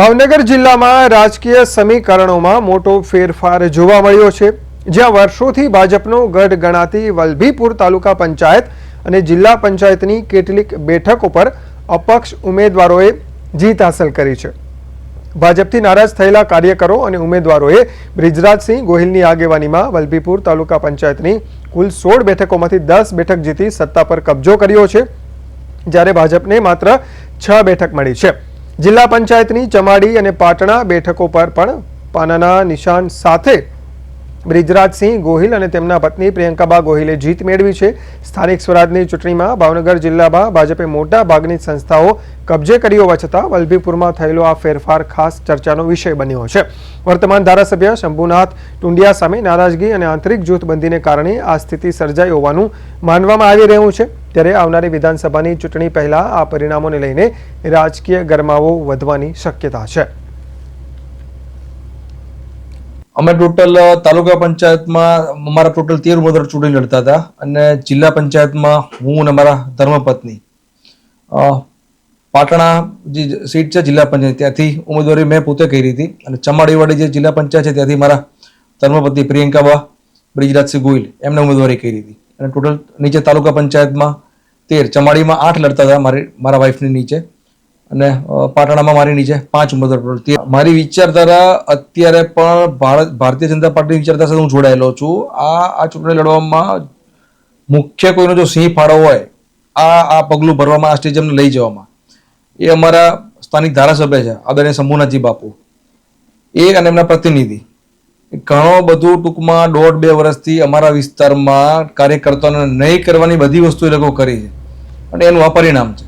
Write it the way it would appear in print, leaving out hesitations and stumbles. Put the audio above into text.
ભાવનગર જિલ્લામાં રાજકીય સમીકરણોમાં મોટો ફેરફાર જોવા મળ્યો છે, જ્યાં વર્ષોથી ભાજપનો ગઢ ગણાતી વલભીપુર તાલુકા પંચાયત અને જિલ્લા પંચાયતની કેટલીક બેઠકો પર અપક્ષ ઉમેદવારોએ જીત હાંસલ કરી છે. ભાજપથી નારાજ થયેલા કાર્યકરો અને ઉમેદવારોએ બ્રિજરાજસિંહ ગોહિલની આગેવાનીમાં વલભીપુર તાલુકા પંચાયતની કુલ 16 બેઠકોમાંથી 10 બેઠક જીતી સત્તા પર કબજો કર્યો છે, જ્યારે ભાજપને માત્ર 6 બેઠક મળી છે. જિલ્લા પંચાયતની ચમાડી અને પાટણા બેઠકો પર પણ પાનાના નિશાન સાથે બ્રિજરાજસિંહ ગોહિલ અને તેમના પત્ની પ્રિયંકાબા ગોહિલે જીત મેળવી છે. સ્થાનિક સ્વરાજની ચૂંટણીમાં ભાવનગર જિલ્લામાં ભાજપે મોટા ભાગની સંસ્થાઓ કબજે કરી હોવા છતાં વલભીપુરમાં થયેલો આ ફેરફાર ખાસ ચર્ચાનો વિષય બન્યો છે. વર્તમાન ધારાસભ્ય શંભુનાથ ટુંડિયા સામે નારાજગી અને આંતરિક જૂથબંધીને કારણે આ સ્થિતિ સર્જાઈ હોવાનું માનવામાં આવી રહ્યું છે. ત્યારે આવનારી વિધાનસભાની ચૂંટણી પહેલા આ પરિણામોને લઈને રાજકીય ગરમાવો વધવાની શક્યતા છે. અમે ટોટલ તાલુકા પંચાયતમાં અમારા ટોટલ 13 ઉમેદવાર ચૂંટણી લડતા હતા અને જિલ્લા પંચાયતમાં હું અને મારા ધર્મપત્ની પાટણા જે સીટ છે જિલ્લા પંચાયત ત્યાંથી ઉમેદવારી મેં પોતે કરી હતી અને ચમાડીવાડી જે જિલ્લા પંચાયત છે ત્યાંથી મારા ધર્મપત્ની પ્રિયંકાબા બ્રિજરાજસિંહ ગોહિલ એમને ઉમેદવારી કરી હતી અને ટોટલ નીચે તાલુકા પંચાયતમાં 13, ચમાડીમાં 8 લડતા હતા મારા વાઇફની નીચે અને પાટણામાં મારી નીચે 5 ઉમેદવાર. મારી વિચારધારા અત્યારે પણ ભારતીય જનતા પાર્ટીની વિચારધારા સાથે હું જોડાયેલો છું. આ ચૂંટણી લડવામાં મુખ્ય કોઈનો જો સિંહ ફાળો હોય આ પગલું ભરવામાં, આ સ્ટેજ અમને લઈ જવામાં, એ અમારા સ્થાનિક ધારાસભ્ય છે આદરણીય શંભુનાથજી બાપુ, એ અને એમના પ્રતિનિધિ. ઘણો બધું ટૂંકમાં 1.5-2 વર્ષથી અમારા વિસ્તારમાં કાર્યકર્તાઓને નહીં કરવાની બધી વસ્તુ એ લોકો કરી છે અને એનું આ પરિણામ છે.